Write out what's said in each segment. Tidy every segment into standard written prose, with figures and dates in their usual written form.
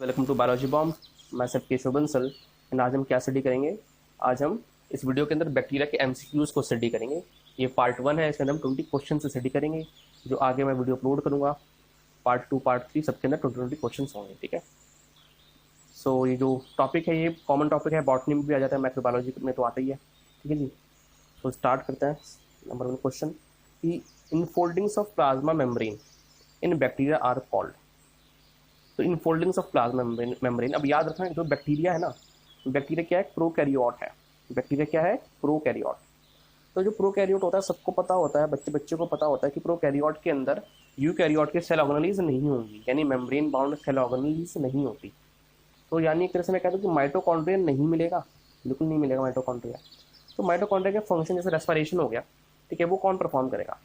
Welcome to biology bomb. मैं सब Keshav Bansal and आज हम क्या स्टडी करेंगे। आज हम इस वीडियो के अंदर बैक्टीरिया के एमसीक्यूज को स्टडी करेंगे। ये पार्ट 1 है, इसके अंदर हम 20 क्वेश्चन से स्टडी करेंगे। जो आगे मैं वीडियो अपलोड करूंगा पार्ट 2 पार्ट 3 सबके अंदर 20 क्वेश्चन होंगे। ठीक है। सो ये जो टॉपिक है ये कॉमन टॉपिक है, बॉटनी में भी आ जाता है, माइक्रोबायोलॉजी में तो आता ही है। ठीक है जी। तो स्टार्ट करते हैं। नंबर 1 क्वेश्चन कि infoldings of plasma membrane in bacteria are called. तो इनफोल्डिंग्स ऑफ प्लाज्मा मेम्ब्रेन, अब याद रखना जो बैक्टीरिया है ना, बैक्टीरिया क्या है, प्रोकैरियोट है। बैक्टीरिया क्या है, प्रोकैरियोट। तो जो प्रोकैरियोट होता है सबको पता होता है, बच्चे बच्चे को पता होता है कि प्रोकैरियोट के अंदर यूकैरियोट के सेल ऑर्गेनेल्स नहीं होंगी, यानी मेम्ब्रेन बाउंड सेल ऑर्गेनेल्स नहीं होती। तो यानी एक तरह से मैं कहता हूँ कि माइटोकॉन्ड्रिया नहीं मिलेगा, बिल्कुल नहीं मिलेगा माइटोकॉन्ड्रिया। तो माइटोकॉन्ड्रिया का फंक्शन जैसे रेस्पिरेशन हो गया, ठीक है, वो कौन परफॉर्म करेगा।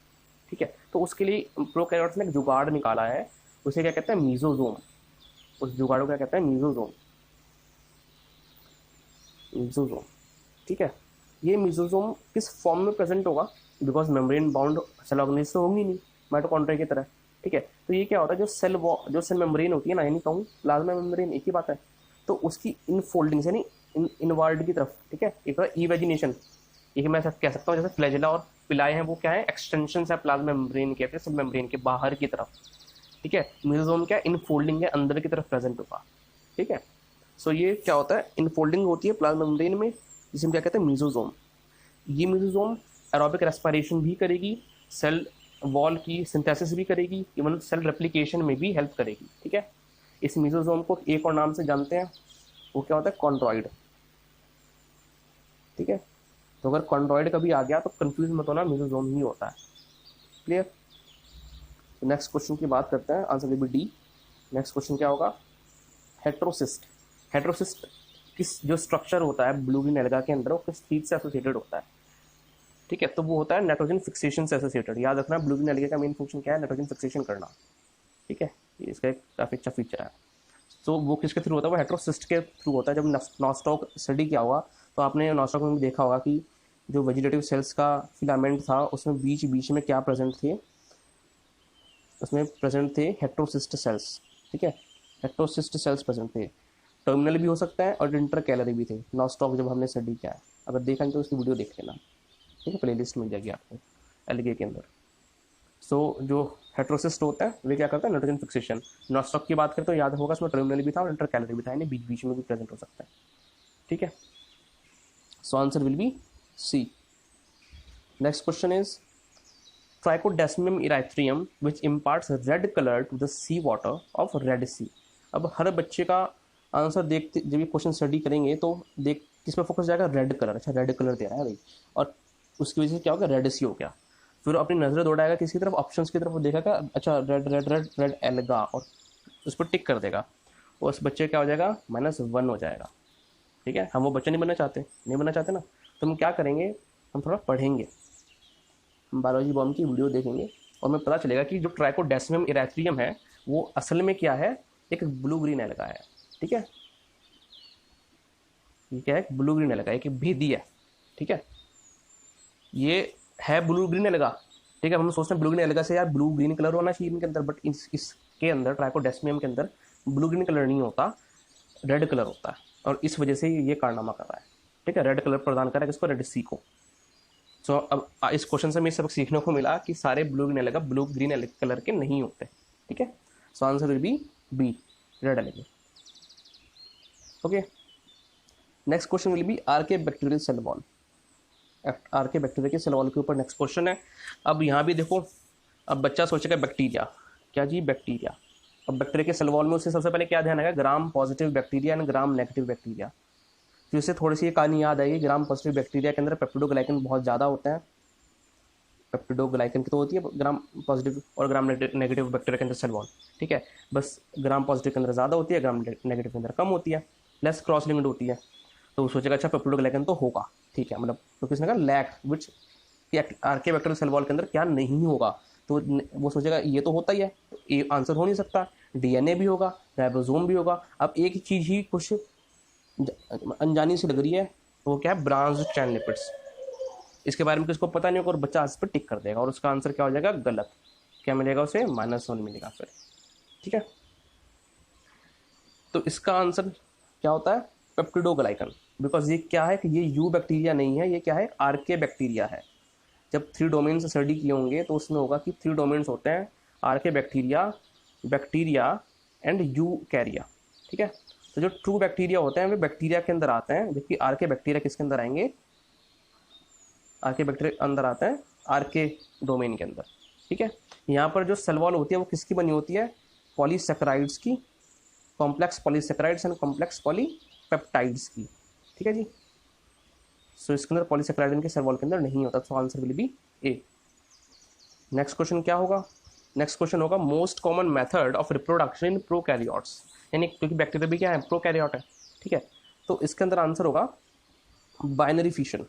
ठीक है। तो उसके लिए प्रोकैरियोट्स ने एक जुगाड़ निकाला है, उसे क्या कहते हैं, मीजोजोम। उस जुगाड़ को क्या कहते हैं, मीजोजोम। मीजोजोम, ठीक है। ये मीजोजोम किस फॉर्म में प्रेजेंट होगा, because membrane bound cell organelles तो होंगी नहीं माइटोकॉन्ड्रिया की तरह। ठीक है। तो ये क्या होता है, जो सेल मेम्ब्रेन होती है ना, यानी कहूँ प्लाज्मा मेम्ब्रेन, एक ही बात है। तो उसकी इनफोल्डिंग यानी इनवर्ड की तरफ, ठीक है, एक इवेजिनेशन, एक मैं कह सकता हूँ जैसे फ्लैजेला और पिलाई हैं, वो क्या है, एक्सटेंशन है प्लाज्मा मेम्ब्रेन के, सेल मेम्ब्रेन के बाहर की तरफ। ठीक है। मीजोजोम क्या, इनफोल्डिंग है, अंदर की तरफ प्रेजेंट होगा। ठीक है। सो ये क्या होता है, इनफोल्डिंग होती है प्लाज्मा मेम्ब्रेन में, जिसे हम क्या कहते हैं, मीजोजोम। ये मीजोजोम एरोबिक रेस्पिरेशन भी करेगी, सेल वॉल की सिंथेसिस भी करेगी, इवन सेल रेप्लिकेशन में भी हेल्प करेगी। ठीक है। इस मीजोजोम को एक और नाम से जानते हैं, वो क्या होता है, कॉन्ड्रॉइड। ठीक है। तो अगर कॉन्ड्रॉइड कभी आ गया तो कंफ्यूज मत होना, मीजोजोम ही होता है। क्लियर। नेक्स्ट क्वेश्चन की बात करते हैं, answer will be D. Next question क्या होगा, हेट्रोसिस्ट। हेट्रोसिस्ट किस जो स्ट्रक्चर होता है ब्लू ग्रीन एल्गा के अंदर, वो किस चीज से एसोसिएटेड होता है। ठीक है। तो वो होता है नाइट्रोजन फिक्सेशन से एसोसिएटेड। याद रखना ब्लू ग्रीन एल्गा का मेन फंक्शन क्या है, नाइट्रोजन फिक्सेशन करना। ठीक है। इसका एक काफी अच्छा फीचर है। तो वो किसके थ्रू होता है, वो हेट्रोसिस्ट के थ्रू होता है। जब नॉस्टॉक स्टडी किया होगा तो आपने नॉस्टॉक में भी देखा होगा कि जो वेजिटेटिव सेल्स का फिलामेंट था उसमें बीच बीच में क्या प्रेजेंट थे, उसमें प्रेजेंट थे हेट्रोसिस्ट सेल्स। ठीक है। हेट्रोसिस्ट सेल्स प्रेजेंट थे। टर्मिनल भी हो सकता है और इंटर कैलरी भी थे नॉस्टॉक जब हमने स्टडी किया है। अगर देखा नहीं तो उसकी वीडियो देख लेना। ठीक है, प्ले लिस्ट मिल जाएगी आपको एलगे के अंदर। सो जो हेट्रोसिस्ट होता है वे क्या करता है, नाइट्रोजन फिक्सेशन। नॉस्टॉक की बात करें तो याद होगा उसमें टर्मिनल भी था और इंटर कैलरी भी था, यानी बीच बीच में भी प्रेजेंट हो सकता है। ठीक है। So answer will be C. Next question is Trichodesmium erythraeum which imparts red colour to the sea water of Red Sea. अब हर बच्चे का आंसर देखते जब ये क्वेश्चन स्टडी करेंगे तो देख किस पे फोकस जाएगा, रेड कलर। अच्छा रेड कलर दे रहा है भाई, और उसकी वजह से क्या होगा, रेड सी हो गया। फिर अपनी नजर दौड़ाएगा किसकी तरफ, ऑप्शंस की तरफ, वो देखेगा अच्छा red red red red alga, और उस पर टिक कर देगा। और उस बच्चे क्या हो जाएगा, -1 हो जाएगा। ठीक है। हम वो बच्चा नहीं बनना चाहते, नहीं बनना चाहते ना, तो हम क्या करेंगे, हम थोड़ा पढ़ेंगे, बायोलॉजी बॉम्ब की वीडियो देखेंगे और हमें पता चलेगा कि जो ट्राइकोडेस्मियम इरेथ्रियम है वो असल में क्या है, एक ब्लू ग्रीन एल्गा है। ठीक है। ये क्या है, ब्लू ग्रीन एल्गा, एक भेदी है। ठीक है। ये है ब्लू ग्रीन एल्गा। ठीक है। हम सोचते हैं ब्लू ग्रीन एल्गा से यार ब्लू ग्रीन कलर होना चाहिए इनके अंदर, बट इसके अंदर ट्राइकोडेस्मियम के अंदर ब्लू ग्रीन कलर नहीं होता, रेड कलर होता है, और इस वजह से ये कारनामा कर रहा है। ठीक है। रेड कलर प्रदान कर रहा है किसको, रेड सी को। सो अब इस क्वेश्चन से हमें सबक सीखने को मिला कि सारे ब्लू ग्रीन कलर के नहीं होते। ठीक है। So answer will be red algae. Okay. Next question will be archaebacterial cell wall. Archaebacteria के सेल वॉल के ऊपर नेक्स्ट क्वेश्चन है। अब यहाँ भी देखो, अब बच्चा सोचेगा बैक्टीरिया क्या जी, बैक्टीरिया। अब बैक्टीरिया के सेल वॉल में उससे सबसे पहले क्या ध्यान आएगा, gram positive bacteria and gram negative bacteria. तो इससे थोड़ी सी ये कहानी याद आएगी, ग्राम पॉजिटिव बैक्टीरिया के अंदर पेप्टिडोग्लाइकन बहुत ज़्यादा होता है। पेप्टिडोग्लाइकन की तो होती है ग्राम पॉजिटिव, और ग्राम नेगेटिव बैक्टीरिया के अंदर सेल वॉल। ठीक है। बस ग्राम पॉजिटिव के अंदर ज़्यादा होती है, ग्राम नेगेटिव के अंदर कम होती है, लेस क्रॉस लिंक्ड होती है। तो वो सोचेगा अच्छा पेप्टिडोग्लाइकन तो होगा। ठीक है। मतलब तो किसने कहा लैक, विच आर्के बैक्टीरियल सेल वॉल के अंदर क्या नहीं होगा, तो वो सोचेगा ये तो होता ही है, तो ये आंसर हो नहीं सकता। डीएनए भी होगा, राइबोसोम भी होगा। अब एक चीज ही कुछ अनजानी सी लग रही है, तो वो क्या है, ब्रांच चैन लिपिड्स। इसके बारे में किसको पता नहीं होगा और बच्चा इस पर टिक कर देगा और उसका आंसर क्या हो जाएगा, गलत। क्या मिलेगा उसे, -1 मिलेगा फिर। ठीक है। तो इसका आंसर क्या होता है, पेप्टिडोग्लाइकन। बिकॉज ये क्या है कि ये यू बैक्टीरिया नहीं है, ये क्या है, आर्के बैक्टीरिया है। जब 3 डोमेन्स स्टडी किए होंगे तो उसमें होगा कि 3 डोमेन्स होते हैं, आर्के बैक्टीरिया, बैक्टीरिया एंड यू कैरिया। ठीक है, तो जो ट्रू बैक्टीरिया होते हैं वे बैक्टीरिया के अंदर आते हैं, जबकि आर्के बैक्टीरिया किसके अंदर आएंगे, आर्के बैक्टीरिया अंदर आते हैं आर्के डोमेन के अंदर। ठीक है, यहाँ पर जो सेल वॉल होती है वो किसकी बनी होती है, पॉलीसेकेराइड्स की, complex polysaccharides and complex polypeptides की। ठीक है जी, सो इसके अंदर पॉलीसेकेराइड इनके सेल वॉल के अंदर नहीं होता, तो answer will be A. Next question क्या होगा, नेक्स्ट क्वेश्चन होगा most common method of reproduction in prokaryotes, यानी क्योंकि बैक्टीरिया भी क्या है, प्रोकैरियोट है। ठीक है, तो इसके अंदर आंसर होगा बाइनरी फिशन,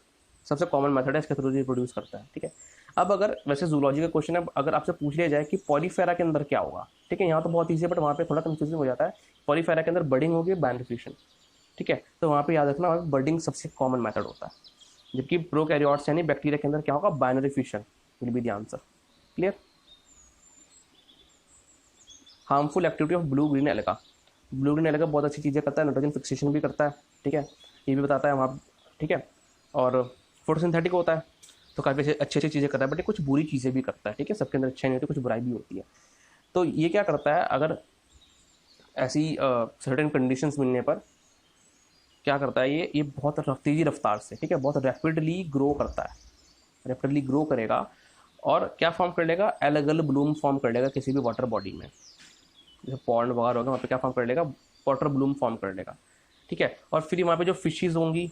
सबसे कॉमन मेथड है, इसके थ्रू रिप्रोड्यूस करता है। ठीक है, अब अगर वैसे जूलॉजी का क्वेश्चन है, अगर आपसे पूछ लिया जाए कि पॉलीफेरा के अंदर क्या होगा, ठीक है, यहाँ तो बहुत ईजी है बट वहाँ पे थोड़ा कंफ्यूजन हो जाता है। पॉलीफेरा के अंदर बर्डिंग होगी, बाइनरी फिशन। ठीक है, तो वहाँ पे याद रखना बर्डिंग सबसे कॉमन मेथड होता है, जबकि प्रोकैरियोट्स यानी बैक्टीरिया के अंदर क्या होगा, binary fission will be the answer. Clear. Harmful activity of blue green alga, blue green alga बहुत अच्छी चीज़ें करता है, नाइट्रोजन फिक्सेशन भी करता है। ठीक है, ये भी बताता है वहाँ। ठीक है, और फोटोसिंथेटिक होता है, तो काफ़ी अच्छी चीज़ें करता है, बट ये कुछ बुरी चीज़ें भी करता है। ठीक है, सबके अंदर अच्छाई नहीं होती, कुछ बुराई भी होती है। तो ये क्या करता है, अगर ऐसी सर्टेन कंडीशंस मिलने पर क्या करता है, ये बहुत तेज़ी रफ्तार से, ठीक है, बहुत रैपिडली ग्रो करता है, रैपिडली ग्रो करेगा और क्या फॉर्म कर लेगा, एलगल ब्लूम फॉर्म कर लेगा किसी भी वाटर बॉडी में, जैसे पॉन्ड वगैरह होगा वहाँ पे क्या फॉर्म कर लेगा, वाटर ब्लूम फॉर्म कर लेगा। ठीक है, और फिर वहाँ पे जो फिशेज़ होंगी,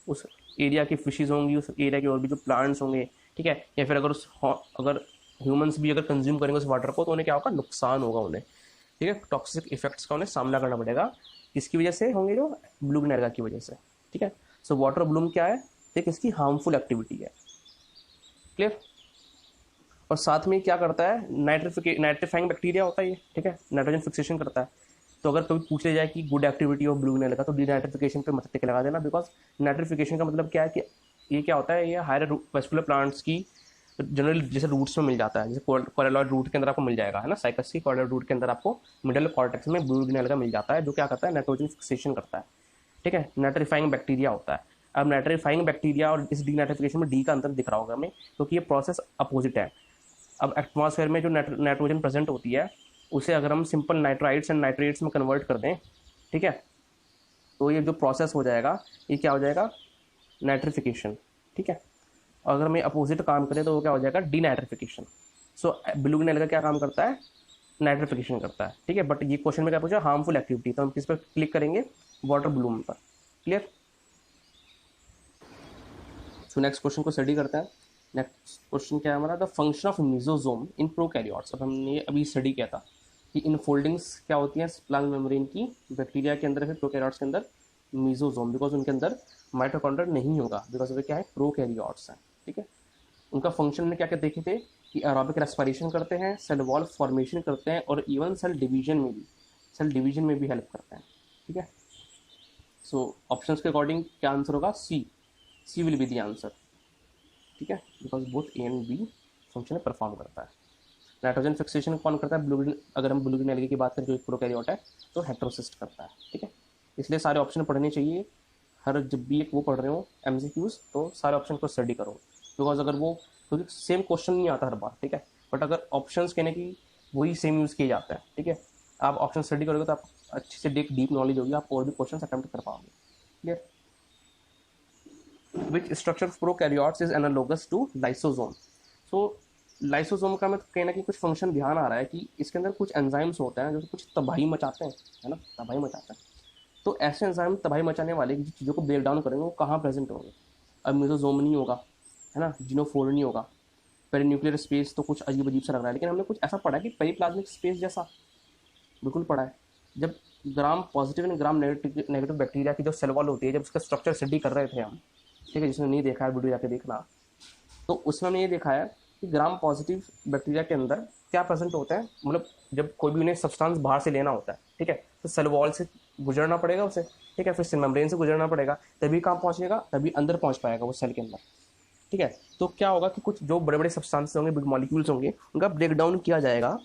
उस एरिया की फिशेज़ होंगी, उस एरिया के और भी जो प्लांट्स होंगे, ठीक है, या फिर अगर ह्यूमंस भी अगर कंज्यूम करेंगे उस वाटर को तो उन्हें क्या होगा, नुकसान होगा उन्हें। ठीक है, टॉक्सिक इफेक्ट्स का उन्हें सामना करना पड़ेगा, किसकी वजह से होंगे, जो ब्लू ग्रीन एल्गा की वजह से। ठीक है, सो वाटर ब्लूम क्या है, एक इसकी हार्मफुल एक्टिविटी है। क्लियर। और साथ में क्या करता है, नाइट्रीफाइंग बैक्टीरिया होता है ये। ठीक है, नाइट्रोजन फिक्सेशन करता है। तो अगर कभी पूछ लिया जाए कि good activity of blue green alga, तो डीनाइट्रिफिकेशन पे मत टिक लगा देना, बिकॉज नाइट्रिफिकेशन का मतलब क्या है कि ये क्या होता है, ये हायर वेस्कुलर प्लांट्स की जनरली जैसे रूट्स में मिल जाता है, जैसे कोलेलॉइड रूट के अंदर आपको मिल जाएगा, है ना, साइकस की कोलेलॉइड रूट के अंदर आपको मिडल कॉर्टेक्स में ब्लू ग्रीन एल्गा मिल जाता है, जो क्या करता है, नाइट्रोजन फिक्सेशन करता है। ठीक है, नाइट्रीफाइंग बैक्टीरिया होता है। अब नाइट्रीफाइंग बैक्टीरिया और इस डीनाइट्रिफिकेशन में डी का अंतर दिख रहा होगा हमें, क्योंकि ये प्रोसेस अपोजिट है। अब एटमॉस्फेयर में जो नाइट्रोजन प्रेजेंट होती है उसे अगर हम सिंपल नाइट्राइड्स एंड नाइट्रेट्स में कन्वर्ट कर दें, ठीक है, तो ये जो प्रोसेस हो जाएगा ये क्या हो जाएगा, नाइट्रिफिकेशन। ठीक है, अगर हमें अपोजिट काम करें तो वो क्या हो जाएगा, डीनाइट्रिफिकेशन। सो ब्लू ग्रीन एल्गा क्या काम करता है, नाइट्रिफिकेशन करता है। ठीक है, बट ये क्वेश्चन में क्या पूछा, हार्मफुल एक्टिविटी, तो हम किस पर क्लिक करेंगे, वाटर ब्लूम पर। क्लियर। सो नेक्स्ट क्वेश्चन को स्टडी करते हैं। नेक्स्ट क्वेश्चन क्या है हमारा, the function of mesosome in prokaryotes. अब हमने अभी स्टडी किया था कि इन फोल्डिंग्स क्या होती हैं प्लाज्मा मेम्ब्रेन की, बैक्टीरिया के अंदर, फिर प्रोकैरियोट्स के अंदर मीजोजोम, बिकॉज उनके अंदर माइटोकॉन्ड्रिया नहीं होगा, बिकॉज वे क्या है, प्रोकैरियोट्स हैं। ठीक है, उनका फंक्शन में क्या क्या देखे थे कि एरोबिक रेस्पिरेशन करते हैं, सेल वॉल फॉर्मेशन करते हैं, और इवन सेल डिवीजन में भी हेल्प करते हैं। ठीक है, सो ऑप्शंस के अकॉर्डिंग क्या आंसर होगा, C will be the answer. ठीक है, because both A and B function perform करता है। नाइट्रोजन फिक्सेशन कौन करता है, ब्लू ग्रीन, अगर हम ब्लू ग्रीन एल्गे की बात करें जो एक प्रोकैरियोट है तो हेटेरोसिस्ट करता है। ठीक है, इसलिए सारे ऑप्शन पढ़ने चाहिए, हर जब भी एक वो पढ़ रहे हो एमसीक्यूज तो सारे ऑप्शन को स्टडी करो, बिकॉज अगर वो, क्योंकि सेम क्वेश्चन नहीं आता हर बार। ठीक है, बट अगर ऑप्शंस कहने की वही सेम यूज़ किए जाते हैं। ठीक है, आप ऑप्शन स्टडी करोगे तो आप अच्छे से डीप नॉलेज होगी, आप और भी क्वेश्चन अटेम्प्ट कर पाओगे। Clear. Which structure of prokaryotes is analogous to lysosome? So lysosome का मैं कहीं ना कहीं कुछ फंक्शन ध्यान आ रहा है कि इसके अंदर कुछ एंजाइम्स होते हैं जो कुछ तबाही मचाते हैं, है ना, तबाही मचाते हैं। तो ऐसे एंजाइम तबाही मचाने वाले जिस चीज़ों को ब्रेक डाउन करेंगे वो कहाँ प्रेजेंट होंगे, अब मेसोसोम नहीं होगा, है ना, जिनोफोर नहीं होगा, पेरिन्यूक्लियर स्पेस तो कुछ अजीब अजीब सा लग रहा है, लेकिन हमने कुछ ऐसा पढ़ा कि पेरिप्लाज्मिक स्पेस जैसा बिल्कुल पढ़ा है। जब ग्राम positive and gram negative bacteria की जो सेल वॉल होती है, जब उसका स्ट्रक्चर स्टडी कर रहे थे हम, ठीक है, जिसने नहीं देखा है वीडियो जाके देखना, तो उसमें हमने ये देखा है कि ग्राम पॉजिटिव बैक्टीरिया के अंदर क्या प्रेजेंट होता है, मतलब जब कोई भी उन्हें सब्सटेंस बाहर से लेना होता है, ठीक है, तो सेल वॉल से गुजरना पड़ेगा उसे, ठीक है, फिर सेल मेम्ब्रेन से गुजरना पड़ेगा, तभी कहाँ पहुँचेगा, तभी अंदर पहुँच पाएगा वो सेल के अंदर। ठीक है, तो क्या होगा कि कुछ जो बड़े बड़े सब्सटेंस होंगे, बिग मॉलिक्यूल्स होंगे, उनका ब्रेक डाउन किया जाएगा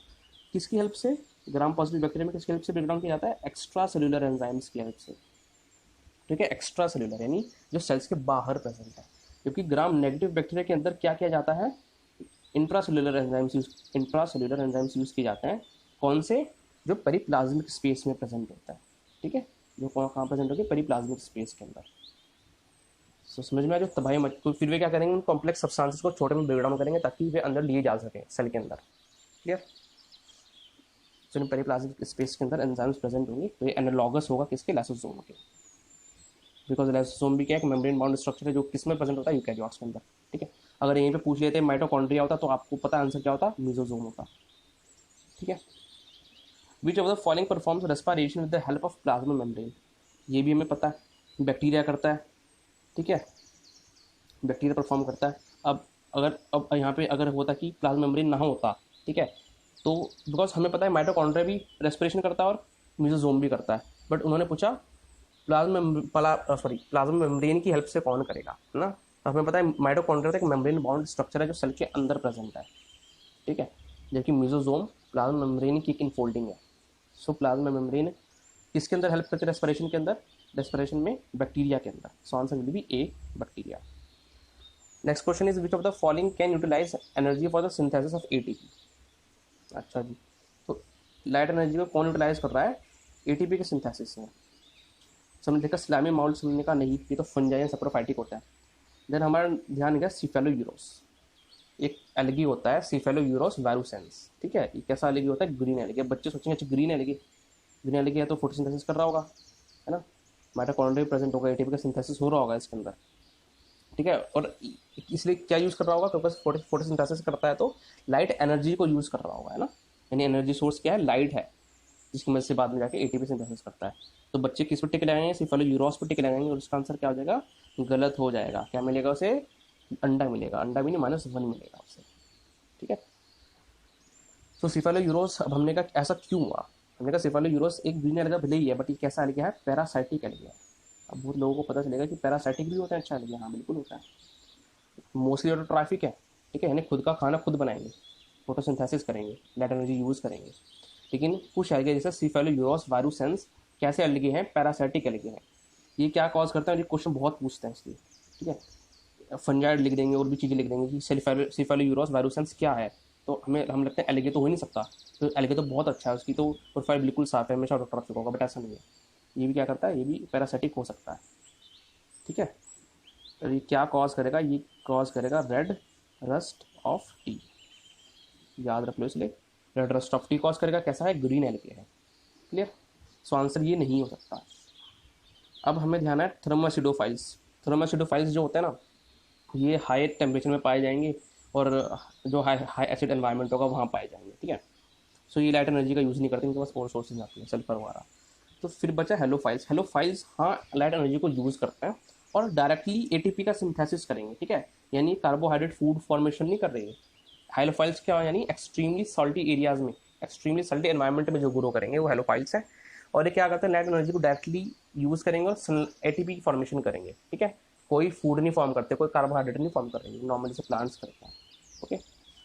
किसकी हेल्प से, ग्राम पॉजिटिव बैक्टीरिया में किसकी हेल्प से ब्रेक डाउन किया जाता है? एक्स्ट्रा सेलुलर एंजाइम्स की हेल्प से, ठीक है, एक्स्ट्रा सेलुलर यानी जो सेल्स के बाहर प्रेजेंट है। क्योंकि ग्राम नेगेटिव बैक्टीरिया के अंदर क्या किया जाता है? इंट्रासेलुलर एंजाइम्स यूज किए जाते हैं। कौन से? जो पेरिप्लाज्मिक स्पेस में प्रेजेंट होता है, ठीक है, जो कहाँ प्रेजेंट होगी? पेरिप्लाज्मिक स्पेस के अंदर। तो समझ में आ जो तबाही मच, तो फिर वे क्या करेंगे? उन कॉम्प्लेक्स सब्सटेंसेस को छोटे में ब्रेक डाउन करेंगे ताकि वे अंदर लिए जा सके सेल के अंदर। क्लियर? तो पेरिप्लाज्मिक स्पेस के अंदर एंजाइम्स प्रेजेंट होंगे, तो ये एनालॉगस होगा किसके? लाइसोसोम के। बिकॉज लाइसोसोम भी क्या है? मेम्ब्रेन बाउंड स्ट्रक्चर है जो किस में प्रेजेंट होता है? यूकैरियोट्स के अंदर, ठीक है। अगर यहीं पे पूछ लेते हैं माइटोकॉन्ड्रिया होता तो आपको पता आंसर क्या होता? मीसोसोम होता, ठीक है। विच of the following performs respiration with the help of plasma membrane? ये भी हमें पता है, बैक्टीरिया करता है, ठीक है, बैक्टीरिया परफॉर्म करता है। अब यहाँ पे अगर होता कि प्लाज्मा मेम्ब्रेन ना होता, ठीक है, तो बिकॉज हमें पता है माइटोकॉन्ड्रिया भी रेस्पिरेशन करता है और मीसोसोम भी करता है, बट उन्होंने पूछा प्लाज्मा मेम्ब्रेन की हेल्प से कौन करेगा, है ना। तो हमें पता है माइटोकॉन्ड्रिया एक मेम्ब्रेन बाउंड स्ट्रक्चर है जो सेल के अंदर प्रेजेंट है, ठीक है, जबकि मीसोसोम प्लाज्मा मेम्ब्रेन की एक इनफोल्डिंग है। सो प्लाज्मा मेम्ब्रेन किसके अंदर हेल्प करते हैं? रेस्पिरेशन के अंदर, रेस्पिरेशन में बैक्टीरिया के अंदर। So answer will be A, bacteria. Next question is which of the following can utilise energy for the synthesis of ATP? अच्छा जी, तो लाइट एनर्जी को कौन यूटिलाइज कर रहा है? एटीपी के सिंथेसिस में। हमने देखा स्लैमी माउल्ट, समझने का नहीं, ये तो फंजाई सप्रोफाइटिक होता है। देन हमारा ध्यान गया सिफेलोयूरोस, एक एल्गी होता है सिफेलोयूरोस वायरुसेंस, ठीक है। ये कैसा एल्गी होता है? Green algae. बच्चे सोचेंगे अच्छा ग्रीन एल्गी है तो फोटोसिंथेसिस कर रहा होगा, है ना, माइटोकॉन्ड्रिया प्रेजेंट होगा, एटीपी का सिंथेसिस हो रहा होगा इसके अंदर, ठीक है। और इसलिए क्या यूज़ कर रहा होगा? क्योंकि फोटोसिंथेसिस करता है तो लाइट एनर्जी को यूज़ कर रहा होगा, है ना, यानी एनर्जी सोर्स क्या है? लाइट है, जिसकी मदद से बाद में जाके एटीपी सिंथेसिस करता है। तो बच्चे किस पर टिक लगाएंगे? सिफेलोयूरोस पर टिक लगाएंगे और उसका आंसर क्या हो जाएगा? गलत हो जाएगा। क्या मिलेगा उसे? अंडा मिलेगा। अंडा भी नहीं, -1 मिलेगा उसे, ठीक है। तो सिफेलोयूरोस, अब हमने कहा ऐसा क्यों हुआ? हमने कहा सिफेलोयूरोस एक ग्रीन एल्गा भले ही है, बट ये कैसा एल्गा है? पैरासाइटिक एल्गा है। अब बहुत लोगों को पता चलेगा कि पैरासाइटिक भी होता है। अच्छा एल्गा, हाँ बिल्कुल होता है। मोस्टली ऑटोट्रॉफिक है, ठीक है, यानी खुद का खाना खुद बनाएंगे, फोटोसिंथेसिस करेंगे, लाइट एनर्जी यूज़ करेंगे। लेकिन कुछ एल्गे जैसे सिफेलोयूरोस वायरुसेंस कैसे एल्गे हैं? पैरासाइटिक एल्गे हैं। ये क्या कॉज करता है? ये क्वेश्चन बहुत पूछते हैं इसलिए, ठीक है। फंजाइड लिख देंगे और भी चीज़ें लिख देंगे कि सिफेलोयूरोस वायरुसेंस क्या है, तो हम लगता है एल्गे तो हो ही नहीं सकता, तो एल्गे तो बहुत अच्छा है, उसकी तो प्रोफाइल बिल्कुल साफ है, हमेशा ऑटोट्रॉफिक होगा, बट ऐसा नहीं है। ये भी क्या करता है? ये भी पैरासाइटिक हो सकता है, ठीक है। और ये क्या कॉज करेगा? ये कॉज करेगा रेड रस्ट ऑफ टी, याद रख लो इसलिए। Red rust of T cause करेगा, कैसा है? ग्रीन एल्गे है। क्लियर? सो आंसर ये नहीं हो सकता। अब हमें ध्यान है थर्मोएसिडोफाइल्स। थर्मोएसिडोफाइल्स जो होते हैं ना, ये हाई टेम्परेचर में पाए जाएंगे और जो हाई एसिड एनवायरनमेंट होगा वहाँ पाए जाएंगे, ठीक है। सो ये लाइट एनर्जी का यूज़ नहीं करते, इनके पास और सोर्सेज आती हैं, सल्फर वगैरह। तो फिर बचा हेलोफाइल्स। हेलोफाइल्स हाँ लाइट एनर्जी को यूज़ करते हैं और डायरेक्टली एटीपी का सिंथेसिस करेंगे, ठीक है, यानी कार्बोहाइड्रेट फूड फॉर्मेशन नहीं कर रहे हैं। हेलोफाइल्स क्या है? यानी एक्सट्रीमली सॉल्टी एरियाज में, एक्सट्रीमली सॉल्टी एनवायरनमेंट में जो ग्रो करेंगे वो हेलोफाइल्स हैं। और ये क्या करते हैं? लाइट एनर्जी को डायरेक्टली यूज़ करेंगे और एटीपी फॉर्मेशन करेंगे, ठीक है। कोई फूड नहीं फॉर्म करते, कोई कार्बोहाइड्रेट नहीं फॉर्म कर रहे हैं, नॉर्मली से प्लांट्स करते हैं, okay.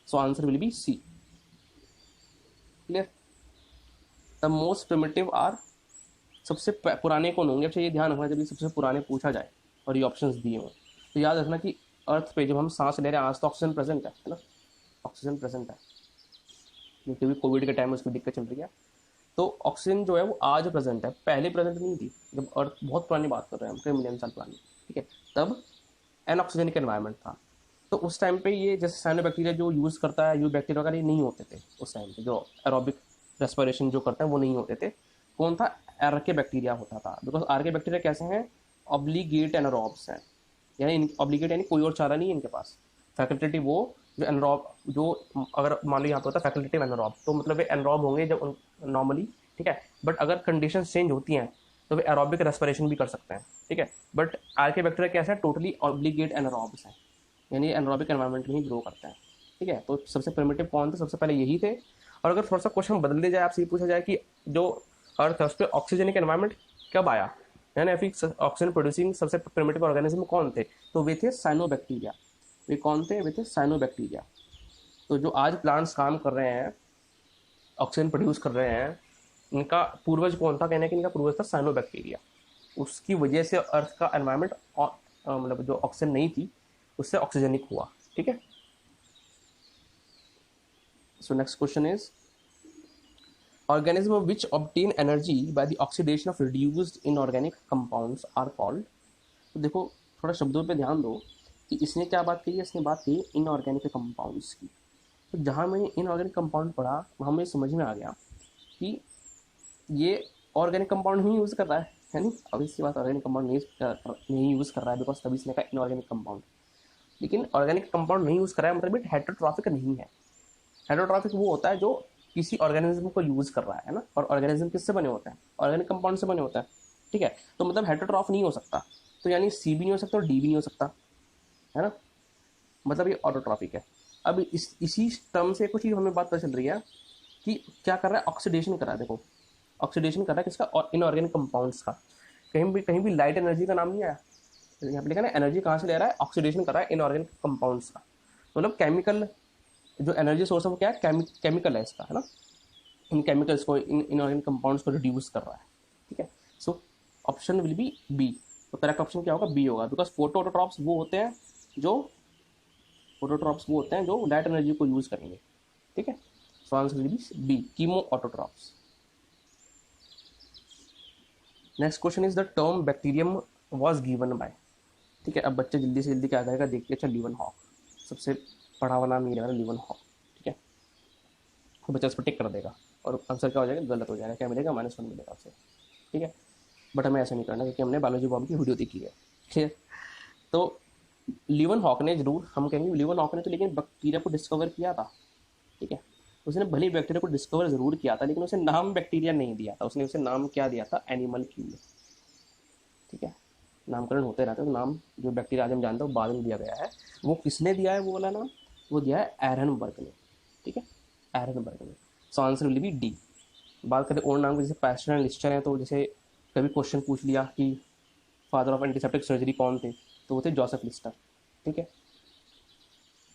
So answer will be C. Clear? The most primitive are, सबसे पुराने कौन होंगे? अच्छा ये ध्यान रखना, जब ये सबसे पुराने पूछा जाए और ये ऑप्शंस दिए हों तो याद रखना कि अर्थ पे जब हम सांस ले रहे हैं आज तो ऑक्सीजन प्रेजेंट है ना, ऑक्सीजन प्रेजेंट है, क्योंकि भी कोविड के टाइम में उसकी दिक्कत चल रही है। तो ऑक्सीजन जो है वो आज प्रेजेंट है, पहले प्रेजेंट नहीं थी। जब अर्थ, बहुत पुरानी बात कर रहे हैं हम, कई मिलियन साल पुरानी, ठीक है, तब एनऑक्सीजनिक एनवायरनमेंट था। तो उस टाइम पे ये जैसे साइनोबैक्टीरिया जो यूज़ करता है, यू बैक्टीरिया वगैरह, ये नहीं होते थे उस टाइम पे। जो एरोबिक रेस्पिरेशन जो करते हैं वो नहीं होते थे। कौन था? आर्के बैक्टीरिया होता था। बिकॉज आर्के बैक्टीरिया कैसे हैं? ऑब्लिगेट एनारोब्स हैं, यानी ऑब्लिगेट यानी कोई और चारा नहीं है इनके पास। फैकल्टेटिव वो जो एनरोब, जो अगर मान लो यहाँ पे होता है फैकल्टेटिव एनारोब, तो मतलब वे एनरोब होंगे जब नॉर्मली, ठीक है, बट अगर कंडीशन चेंज होती हैं तो वे एरोबिक रेस्पिरेशन भी कर सकते हैं, ठीक है। बट आर्के बैक्टीरिया कैसे है? टोटली ऑब्लिगेट एनारोब्स हैं, यानी एनरोबिक एनवायरनमेंट में ही ग्रो करते हैं, ठीक है। तो सबसे प्रिमिटिव कौन थे? सबसे पहले यही थे। और अगर थोड़ा सा क्वेश्चन बदल दिया जाए, आपसे ये पूछा जाए कि जो अर्थ है उस पर ऑक्सीजनिक एनवायरनमेंट कब आया, यानी ऑक्सीजन प्रोड्यूसिंग सबसे प्रिमिटिव ऑर्गेनिज्म कौन थे? तो वे थे साइनोबैक्टीरिया। वे कौन थे? वे थे साइनोबैक्टीरिया। तो जो आज प्लांट्स काम कर रहे हैं, ऑक्सीजन प्रोड्यूस कर रहे हैं, इनका पूर्वज कौन था? कहने कि इनका पूर्वज था साइनोबैक्टीरिया। उसकी वजह से अर्थ का एनवायरनमेंट मतलब जो ऑक्सीजन नहीं थी उससे ऑक्सीजनिक हुआ। ठीक है। So next question is organism which obtain energy by the oxidation of reduced inorganic compounds are called। तो देखो थोड़ा शब्दों पे ध्यान दो कि इसने क्या बात कही है। इसने बात कही इनऑर्गेनिक कंपाउंड्स की। तो जहाँ मैंने इनऑर्गेनिक कंपाउंड पढ़ा वहाँ मुझे समझ में आ गया कि ये ऑर्गेनिक कंपाउंड नहीं यूज़ कर रहा है नहीं। अब इसकी बात ऑर्गेनिक कंपाउंड नहीं यूज़ कर रहा है बिकॉज तभी इसने कहा इनऑर्गेनिक कंपाउंड। लेकिन ऑर्गेनिक कंपाउंड नहीं यूज़ कर रहा है मतलब हेटेरोट्रॉफिक नहीं है। हेटेरोट्रॉफिक वो होता है जो किसी ऑर्गेनिज्म को यूज कर रहा है ना। और ऑर्गेनिज्म किससे बने होते हैं? ऑर्गेनिक कंपाउंड से बने होते हैं। ठीक है। तो मतलब हेटेरोट्रॉफ नहीं हो सकता, तो यानी सी भी नहीं हो सकता और डी भी नहीं हो सकता, है ना। मतलब ये ऑटोट्रॉफिक है। अब इसी टर्म से कुछ ही हमें बात पता चल रही है कि क्या कर रहा है, ऑक्सीडेशन कर रहा है। देखो ऑक्सीडेशन कर रहा है किसका? इनऑर्गेनिक कंपाउंड्स का। कहीं भी लाइट एनर्जी का नाम नहीं आया। यहाँ पे लिखा ना एनर्जी कहाँ से ले रहा है? ऑक्सीडेशन कर रहा है इनऑर्गेनिक कंपाउंड्स का। मतलब केमिकल जो एनर्जी सोर्स है वो क्या है? केमिकल है इसका, है ना। इन केमिकल्स को इनऑर्गेनिक कंपाउंड्स को रिड्यूस कर रहा है। ठीक है। So option will be B. तो करेक्ट ऑप्शन क्या होगा? बी होगा। बिकॉज फोटोट्रॉप्स वो होते हैं जो लाइट एनर्जी को यूज करेंगे। ठीक है। So answer will be B, chemo autotrophs. Next question is the term bacterium was given by. ठीक है। अब बच्चे जल्दी से जल्दी क्या जाएगा देखिए। अच्छा लीवन हॉक, सबसे पढ़ा हुआ नाम ये रहेगा लीवन हॉक। ठीक है। तो बच्चा उस पर टिक कर देगा और आंसर क्या हो जाएगा? गलत हो जाएगा। क्या मिलेगा? -1 मिलेगा उसे। ठीक है। बट हमें ऐसा नहीं करना क्योंकि हमने बायोलॉजी बॉम्ब की वीडियो देखी है। ठीक है। तो लीवन हॉक ने जरूर, हम कहेंगे लीवन हॉक ने तो लेकिन बैक्टीरिया को डिस्कवर किया था। ठीक है। उसने भले ही बैक्टीरिया को डिस्कवर जरूर किया था लेकिन उसे नाम बैक्टीरिया नहीं दिया था। उसने उसे नाम क्या दिया था? एनिमल किल। ठीक है। नामकरण होते रहते हैं। तो नाम जो बैक्टीरिया आज हम जानते हैं बाद में दिया गया है। वो किसने दिया है वो वाला नाम? वो दिया है एरनबर्ग ने। ठीक है। एरनबर्ग ने। सो आंसर विल बी डी। बात करें और नाम की, जैसे पैस्टर एंड लिस्टर हैं, तो जैसे कभी क्वेश्चन पूछ लिया कि फादर ऑफ एंटीसेप्टिक सर्जरी कौन थे, तो वो थे जोसेफ लिस्टर। ठीक है।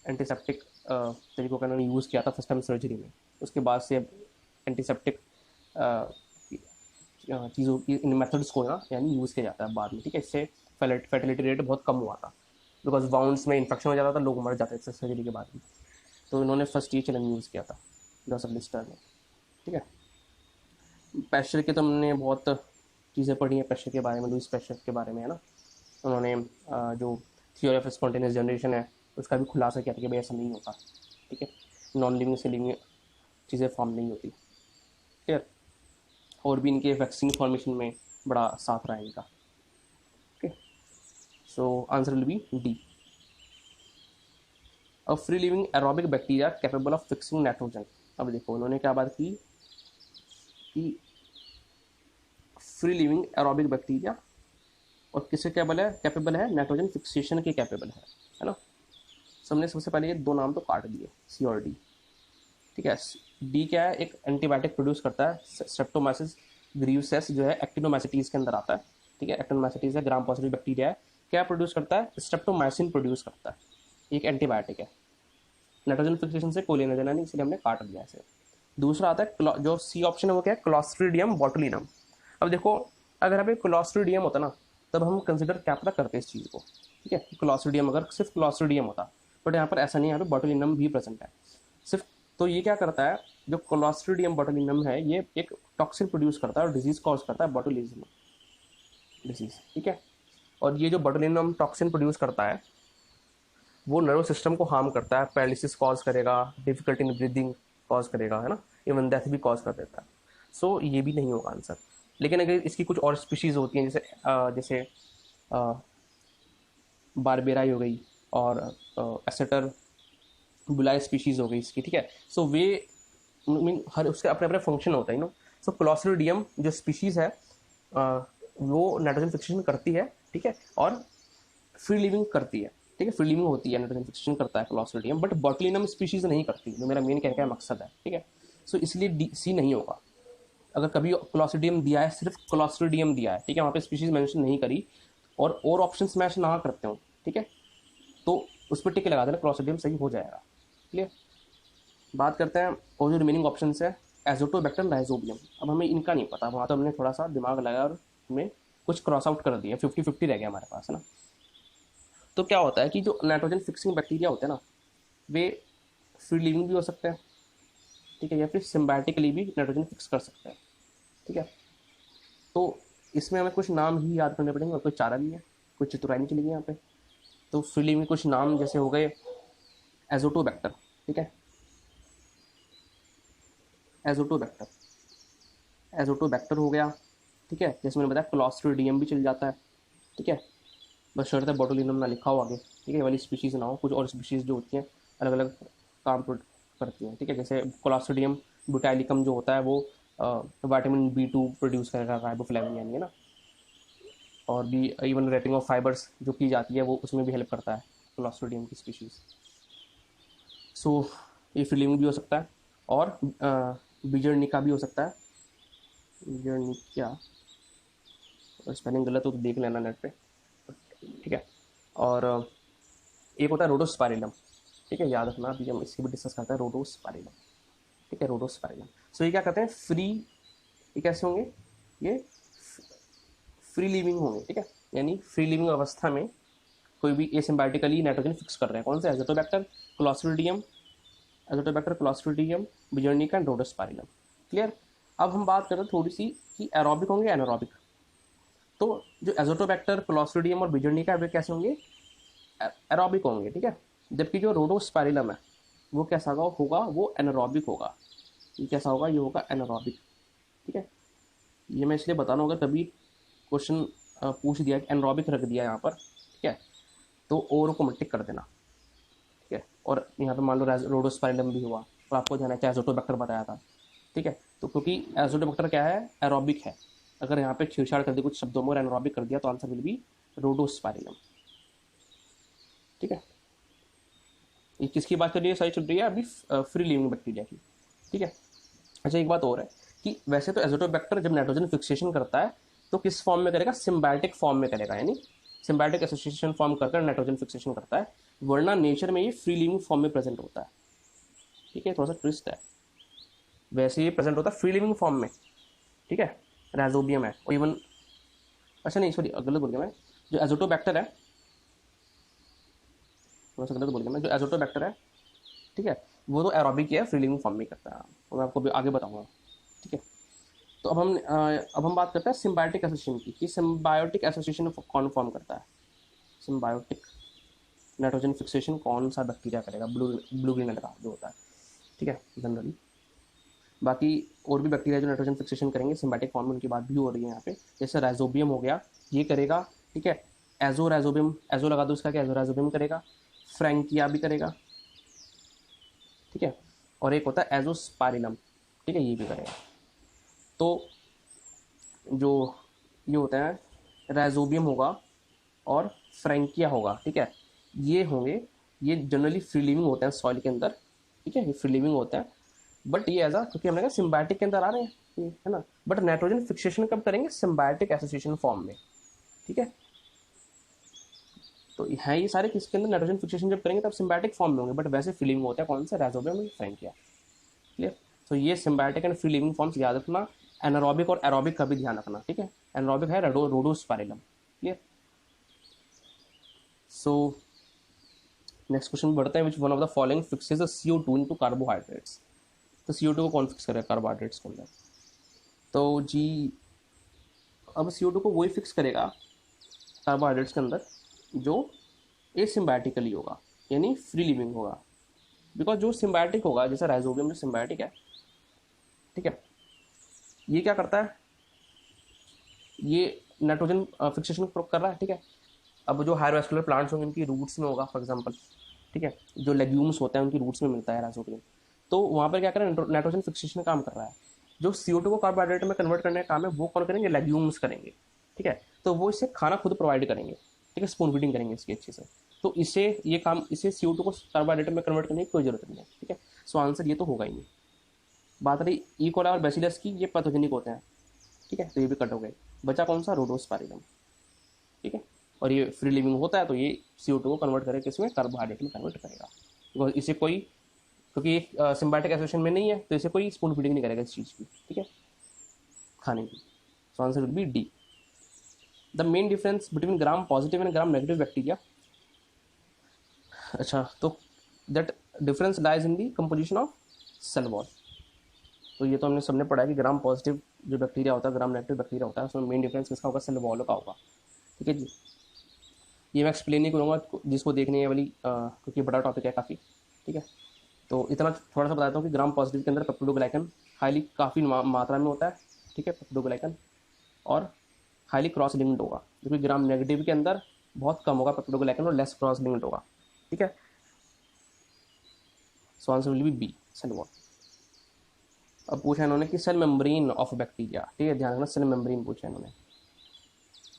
एंटीसेप्टिक तरीकों का उन्होंने यूज़ किया था फर्स्ट टाइम सर्जरी में। उसके बाद से एंटीसेप्टिक चीज़ों की इन मेथड्स को ना यानी यूज़ किया जाता है बाद में। ठीक है। इससे फर्टिलिटी रेट बहुत कम हुआ था बिकॉज वाउंड्स में इन्फेक्शन हो जाता था, लोग मर जाते थे सर्जरी के बाद में। तो इन्होंने फर्स्ट ये चलन यूज़ किया था जोसेफ लिस्टर ने। ठीक है। पैस्चर के तो हमने बहुत चीज़ें पढ़ी हैं पैस्चर के बारे में, लुईस पैस्चर के बारे में, है ना। उन्होंने जो थियोरी ऑफ स्पॉन्टेनियस जनरेशन है उसका भी खुलासा किया था कि भाई ऐसा नहीं होता। ठीक है। नॉन लिविंग से लिविंग चीज़ें फॉर्म नहीं होती। ठीक है। और भी इनके वैक्सीन फॉर्मेशन में बड़ा साथ रहा है इनका। Okay. So answer will be D. A free living aerobic bacteria capable of fixing nitrogen. अब देखो उन्होंने क्या बात की कि फ्री लिविंग एरोबिक बैक्टीरिया और किसके कैपेबल है? नाइट्रोजन फिक्सेशन के कैपेबल है ना। हमने सबसे पहले ये दो नाम तो काट दिए, सी और डी। ठीक है। डी क्या है? एक एंटीबायोटिक प्रोड्यूस करता है, स्ट्रेप्टोमाइसिस ग्रीवसेस जो है एक्टिनोमाइसिटीज के अंदर आता है। ठीक है। एक्टिनोमाइसिटीज है, ग्राम पॉजिटिव बैक्टीरिया है। क्या प्रोड्यूस करता है? स्ट्रेप्टोमाइसिन प्रोड्यूस करता है, एक एंटीबायोटिक है। नाइट्रोजन फिक्सेशन से कोई लेना देना नहीं, इसलिए हमने काट दिया इसे। दूसरा आता है जो सी ऑप्शन है वो क्या है? Clostridium botulinum. अब देखो अगर यहाँ पे क्लॉस्ट्रीडियम होता ना तब हम कंसिडर क्या पता करते इस चीज़ को। ठीक है। क्लॉस्ट्रीडियम अगर सिर्फ क्लॉस्ट्रीडियम होता, बट यहाँ पर ऐसा नहीं है, यहाँ पे बोटुलिनम भी प्रेजेंट है सिर्फ। तो ये क्या करता है? जो क्लॉस्ट्रीडियम बोटुलिनम है ये एक टॉक्सिन प्रोड्यूस करता है और डिजीज कॉज करता है, बोटुलिज्म डिजीज। ठीक है। और ये जो बोटुलिनम टॉक्सिन प्रोड्यूस करता है वो नर्वस सिस्टम को हार्म करता है, पैरालिसिस कॉज करेगा, डिफिकल्टी इन ब्रीदिंग कॉज करेगा, है ना। इवन डेथ भी कॉज कर देता है। सो ये भी नहीं होगा आंसर। लेकिन अगर इसकी कुछ और स्पीशीज़ होती हैं जैसे बारबेराई हो गई और एसेटर बुलाई स्पीशीज़ हो गई इसकी। ठीक है। सो वे मीन हर उसके अपने अपने फंक्शन होता है नो। सो क्लॉस्ट्रीडियम जो स्पीशीज़ है वो नाइट्रोजन फिक्सेशन करती है। ठीक है। और फ्री लिविंग करती है। ठीक है। फ्री लिविंग होती है, नाइट्रोजन फिक्सेशन करता है क्लॉस्ट्रीडियम, बट बोटुलिनम स्पीशीज़ नहीं करती, जो मेरा मेन कहने का मकसद है। ठीक है। सो इसलिए डी सी नहीं होगा। अगर कभी क्लॉस्ट्रीडियम दिया है, सिर्फ क्लॉस्ट्रीडियम दिया है, ठीक है, वहाँ पे स्पीशीज मेंशन नहीं करी और ऑप्शंस मैच ना करते हो, ठीक है, तो उस पर टिक लगा देना, क्लॉस्ट्रीडियम सही हो जाएगा। क्लियर। बात करते हैं और जो रिमेनिंग ऑप्शन है एजोटोबैक्टर, राइजोबियम। अब हमें इनका नहीं पता, वहाँ तो हमने थोड़ा सा दिमाग लगाया और हमें कुछ क्रॉस आउट कर दिया, 50-50 रह गया हमारे पास, है ना। तो क्या होता है कि जो नाइट्रोजन फिक्सिंग बैक्टीरिया होते हैं ना, वे फ्री लिविंग भी हो सकते हैं, ठीक है, या फिर सिम्बायोटिकली भी नाइट्रोजन फिक्स कर सकते हैं, ठीक है। तो इसमें हमें कुछ नाम ही याद करने पड़ेंगे और कोई चारा नहीं है, कोई चतुराई नहीं चलेगी यहाँ पे। तो फ्री लिविंग कुछ नाम जैसे हो गए एजोटोबैक्टर, ठीक है, एजोटोबैक्टर, एजोटोबैक्टर हो गया, ठीक है। जैसे मैंने बताया क्लॉस्ट्रिडियम भी चल जाता है, ठीक है, बस शर्त है बोटुलिनम ना लिखा हो आगे, ठीक है, ये वाली स्पीशीज़ ना हो। कुछ और स्पीशीज़ जो होती हैं अलग अलग काम करती हैं, ठीक है। जैसे क्लॉस्ट्रिडियम बुटाइलिकम जो होता है वो विटामिन B2 प्रोड्यूस करेगा, राइबोफ्लेविन यानी, है ना। और भी इवन रैपिंग ऑफ फाइबर्स जो की जाती है वो उसमें भी हेल्प करता है क्लॉस्ट्रिडियम की स्पीशीज़। सो ये फिलिंग भी हो सकता है, और बीजर्निका भी हो सकता है, बीजर्निका, स्पेलिंग गलत हो तो देख लेना नेट पे, ठीक है। और एक होता है रोडोस्पाइरिलम, ठीक है, याद रखना, अभी हम इसकी भी डिस्कस करते हैं, रोडोस्पाइरिलम, ठीक है, रोडोस्पाइरिलम। सो ये क्या कहते हैं, फ्री, ये कैसे होंगे, ये फ्री लिविंग होंगे, ठीक है, यानी फ्री लिविंग अवस्था में कोई भी एसिम्बायोटिकली नाइट्रोजन फिक्स कर रहे हैं। कौन से, Azotobacter, Clostridium, Azotobacter, Clostridium, Beijerinckia and Rhodospirillum. Clear. अब हम बात करते हैं थोड़ी सी कि एरोबिक होंगे एनारोबिक। तो जो एजोटोबैक्टर, क्लॉस्ट्रिडियम और बिजर्निका वे कैसे होंगे, एरोबिक होंगे, ठीक है। जबकि जो रोडोस्पाइरिलम है वो कैसा होगा, वो एनारोबिक होगा। ये कैसा होगा, ये होगा एनारोबिक, ठीक है। ये मैं इसलिए बता रहा हूँ, अगर कभी क्वेश्चन पूछ दिया कि एनारोबिक रख दिया यहाँ पर, ठीक है, तो और को मल्टिक कर देना, ठीक है। और यहाँ पे मान लो रोडोस्पाइरिलम भी हुआ और आपको ध्यान है कि एजोटोबैक्टर बताया था, ठीक है। तो क्योंकि एजोटोबैक्टर क्या है, एरोबिक है, अगर यहाँ पे छेड़छाड़ कर दी कुछ शब्दों में और एनारोबिक कर दिया तो आंसर विल बी रोडोस्पाइरिलम, ठीक है। ये किसकी बात कर रही है, सही चल रही है अभी, फ्री लिविंग बैक्टीरिया की, ठीक है। अच्छा, एक बात और है कि वैसे तो एजोटोबैक्टर जब नाइट्रोजन फिक्सेशन करता है तो किस फॉर्म में करेगा, सिम्बायोटिक फॉर्म में करेगा, यानी सिम्बायोटिक एसोसिएशन फॉर्म कर नाइट्रोजन फिक्सेशन करता है, वरना नेचर में ये फ्री लिविंग फॉर्म में प्रेजेंट होता है, ठीक है। थोड़ा सा ट्विस्ट है, वैसे ये प्रेजेंट होता है फ्री लिविंग फॉर्म में, ठीक है, राइजोबियम है, और इवन, अच्छा नहीं सॉरी गलत बोल गया मैं, जो एजोटोबैक्टर है, थोड़ा सा गलत बोल गया मैं, जो एजोटोबैक्टर है, ठीक है, वो तो एरोबिक है, फ्री लिविंग फॉर्म में करता है, और मैं आपको भी आगे बताऊंगा, ठीक है। तो अब हम बात करते हैं सिम्बायोटिक एसोसिएशन की, कि सिम्बायोटिक एसोसिएशन कौन फॉर्म करता है, सिम्बायोटिक नाइट्रोजन फिक्सेशन कौन सा बैक्टीरिया करेगा, ब्लू ग्रीन का जो होता है, ठीक है, जनरली। बाकी और भी बैक्टीरिया जो नाइट्रोजन फिक्सेशन करेंगे सिम्बायोटिक फॉर्म में, उनकी बात भी हो रही है यहाँ पे। जैसे राइजोबियम हो गया, ये करेगा, ठीक है, एजो राइजोबियम, एजो लगा दो इसका, क्या एजो राइजोबियम करेगा, फ्रैंकिया भी करेगा, ठीक है, और एक होता है एजोस्पाइरिलम, ठीक है, ये भी करेगा। तो जो ये होता है राइजोबियम होगा और फ्रैंकिया होगा, ठीक है, ये होंगे, ये जनरली फ्री लिविंग होते हैं सॉइल के अंदर, ठीक है, ये फ्री लिविंग होते हैं, बट ये एज क्योंकि हमने कहा सिम्बायोटिक के अंदर आ रहे हैं ये, है ना, बट नाइट्रोजन फिक्सेशन कब करेंगे, सिम्बायोटिक एसोसिएशन फॉर्म में, ठीक है। तो है ये सारे किसके अंदर, नाइट्रोजन फिक्सेशन जब करेंगे तब सिम्बायोटिक फॉर्म में होंगे, बट वैसे फ्री लिविंग होते हैं कौन से, राइजोबियम और फ्रैंकिया, क्लियर। तो ये symbiotic and free living forms याद रखना, एनारोबिक और एरोबिक का भी ध्यान रखना, ठीक है। एनारोबिक है रोडोस्पाइरिलम, क्लियर। सो नेक्स्ट क्वेश्चन बढ़ते हैं, which one of the following fixes CO2 into carbohydrates. तो CO2 को कौन फिक्स करेगा कार्बोहाइड्रेट्स के अंदर, तो जी अब CO2 को वही फिक्स करेगा कार्बोहाइड्रेट्स के अंदर जो एसिम्बायोटिकली होगा, यानी फ्री लिविंग होगा। बिकॉज जो सिम्बायोटिक होगा, जैसे राइजोबियम जो सिम्बायोटिक है, ठीक है, ये क्या करता है, ये नाइट्रोजन फिक्सेशन कर रहा है, ठीक है। अब जो हायर वेस्कुलर प्लांट्स होंगे उनकी रूट्स में होगा फॉर एग्जांपल, ठीक है, जो लेग्यूम्स होते हैं उनकी रूट्स में मिलता है राइजोबियम, तो वहाँ पर क्या कर रहा है, नाइट्रोजन फिक्सेशन का काम कर रहा है। जो CO2 को कार्बोहाइड्रेट में कन्वर्ट करने का काम है वो कौन करेंगे, लेग्यूम्स करेंगे, ठीक है। तो वो इससे खाना खुद प्रोवाइड करेंगे, ठीक है, स्पून फीडिंग करेंगे इसकी अच्छे से। तो इसे ये काम, इसे CO2 को कार्बोहाइड्रेट में कन्वर्ट करने की कोई जरूरत नहीं है, ठीक है। सो आंसर ये तो होगा ही नहीं। बात रही ई कोलाई और बैसिलस की, ये पैथोजेनिक होते हैं, ठीक है, तो ये भी कट हो गए। बचा कौन सा, रोडोस्पाइरिलम, ठीक है, और ये फ्री लिविंग होता है तो ये CO2 को कन्वर्ट करेगा किसमें, कार्बोहाइड्रेट में कन्वर्ट करेगा, बिकॉज इसे कोई क्योंकि एक सिम्बायोटिक एसोसिएशन में नहीं है, तो इसे कोई स्पून फीडिंग नहीं करेगा इस चीज़ की, ठीक है, खाने की। So answer will be D. The main difference between gram positive and gram negative bacteria, अच्छा, तो that difference lies in the composition of cell wall. तो ये तो हमने सबने पढ़ा है कि ग्राम पॉजिटिव जो बैक्टीरिया होता है, ग्राम नेगेटिव बैक्टीरिया होता है, उसमें मेन डिफरेंस किसका होगा, सेल वॉल का होगा, ठीक है जी। ये मैं एक्सप्लेन नहीं करूँगा, जिसको देखने है वाली क्योंकि बड़ा टॉपिक है काफ़ी, ठीक है। तो इतना थोड़ा सा बताता हूँ कि ग्राम पॉजिटिव के अंदर पेप्टिडोग्लाइकन हाईली काफ़ी मात्रा में होता है, ठीक है, पेप्टिडोग्लाइकन, और हाईली क्रॉस लिंक्ड होगा, जबकि ग्राम नेगेटिव के अंदर बहुत कम होगा पेप्टिडोग्लाइकन और लेस क्रॉस लिंक्ड होगा, ठीक है। So answer will be B, cell wall. अब पूछा इन्होंने कि सेल मेम्ब्रेन ऑफ बैक्टीरिया, ठीक है, ध्यान रखना, सेल मेम्ब्रेन पूछा इन्होंने।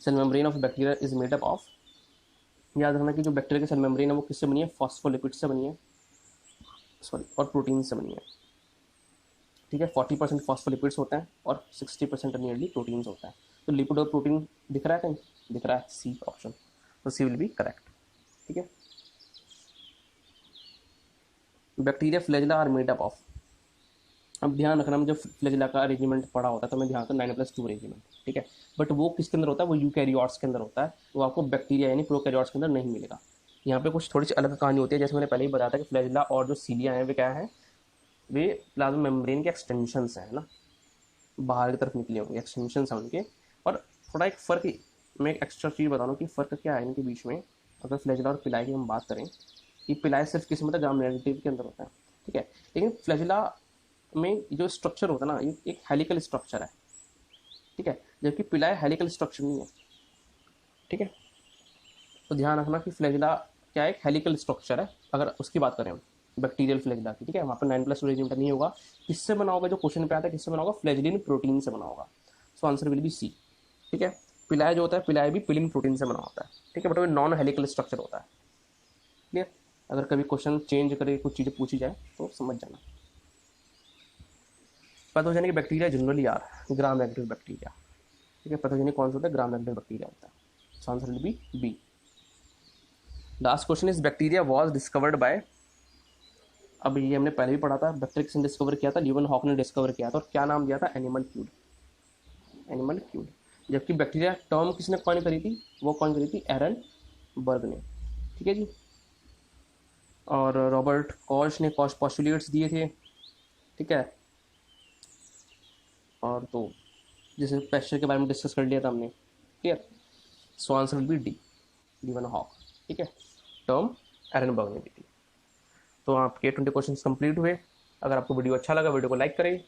Cell membrane of bacteria is made up of, याद रखना कि जो बैक्टीरिया की सेल मेम्ब्रेन है वो किससे बनी है, फॉस्फोलिपिड से बनी है, सॉरी, और प्रोटीन से बनी है, ठीक है। 40% फॉस्फोलिपिड्स होते हैं और 60% नियरली प्रोटीन्स होता है। तो लिपिड और प्रोटीन दिख रहा है कहीं, दिख रहा है, सी ऑप्शन, तो सी विल बी करेक्ट, ठीक है। Bacteria flagella are made up of, अब ध्यान रखना, जब फ्लैजिला का अरेंजमेंट पढ़ा होता है तो मैं ध्यान रखता 9+2 अरेंजमेंट, ठीक है, बट वो किसके अंदर होता है, वो यूकैरियोट्स के अंदर होता है, वो आपको बैक्टीरिया यानी प्रोकैरियोट्स के अंदर नहीं मिलेगा। यहाँ पे कुछ थोड़ी सी अलग कहानी होती है, जैसे मैंने पहले ही बताया था कि फ्लैजिला और जो सीलिया हैं वे क्या है, वे प्लाज्मा मेम्ब्रेन के एक्सटेंशंस हैं ना, बाहर की तरफ निकले होंगे, एक्सटेंशंस हैं उनके। और थोड़ा एक फ़र्क, मैं एक एक्स्ट्रा चीज़ बता रहा हूँ कि फ़र्क क्या है इनके बीच में। अगर फ्लैजिला और पिलाई की हम बात करें, कि पिलाई सिर्फ किस मतलब ग्राम नेगेटिव के अंदर होता है, ठीक है, लेकिन फ्लैजिला में जो स्ट्रक्चर होता है ना, ये एक हेलिकल स्ट्रक्चर है, ठीक है, जबकि पिलाई हेलिकल स्ट्रक्चर नहीं है, ठीक है। तो ध्यान रखना कि फ्लैजिला क्या है, एक हेलिकल स्ट्रक्चर है, अगर उसकी बात करें हम बैक्टीरियल फ्लैजिला की, ठीक है, वहाँ पर 9+2 अरेंजमेंट नहीं होगा। किससे बना होगा, जो क्वेश्चन पे आता है किससे बना होगा, फ्लैजिलिन प्रोटीन से बना होगा। So answer will be C, ठीक है। पिलाय जो होता है, पिलाय भी पिलिन प्रोटीन से बना होता है, ठीक है, बट वो नॉन हेलिकल स्ट्रक्चर होता है, क्लियर। अगर कभी क्वेश्चन चेंज करे, कुछ चीज़ें पूछी जाए तो समझ जाना। Pathogenic bacteria generally are gram negative bacteria, ठीक है, पैथोजेनिक कौन सा होता है, ग्राम नेगेटिव बैक्टीरिया होता है। So answer will be B. Last question is bacteria was discovered by, अब ये हमने पहले भी पढ़ा था, बैक्टीरिया किसने डिस्कवर किया था, ल्यूवन हॉक ने डिस्कवर किया था, और क्या नाम दिया था, एनिमल क्यूड, एनिमल क्यूड। जबकि बैक्टीरिया टर्म किसने कॉइन करी थी, वो कॉइन करी थी एरन बर्ग ने, ठीक है जी। और रॉबर्ट कॉश ने कॉश पॉस्टुलेट्स दिए थे, ठीक है। और तो जैसे पेस्चर के बारे में डिस्कस कर लिया था हमने, clear. So answer will be D, Leeuwenhoek, ठीक है, टर्म एरन बर्ग ने दी थी। तो आपके 20 क्वेश्चन कंप्लीट हुए। अगर आपको वीडियो अच्छा लगा, वीडियो को लाइक करें,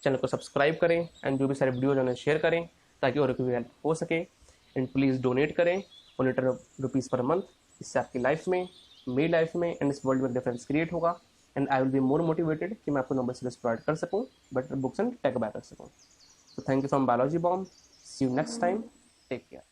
चैनल को सब्सक्राइब करें, एंड जो भी सारे वीडियोज उन्हें शेयर करें ताकि और भी हेल्प हो सके। एंड प्लीज़ डोनेट करें ₹100 पर मंथ, इससे आपकी लाइफ में, मेरी लाइफ में एंड इस वर्ल्ड में डिफरेंस क्रिएट होगा। And I will be more motivated कि मैं आपको नंबर सीरीज प्रोवाइड कर सकूँ, better books and tech buy कर सकूँ। तो thank you from biology bomb, see you next time, take care.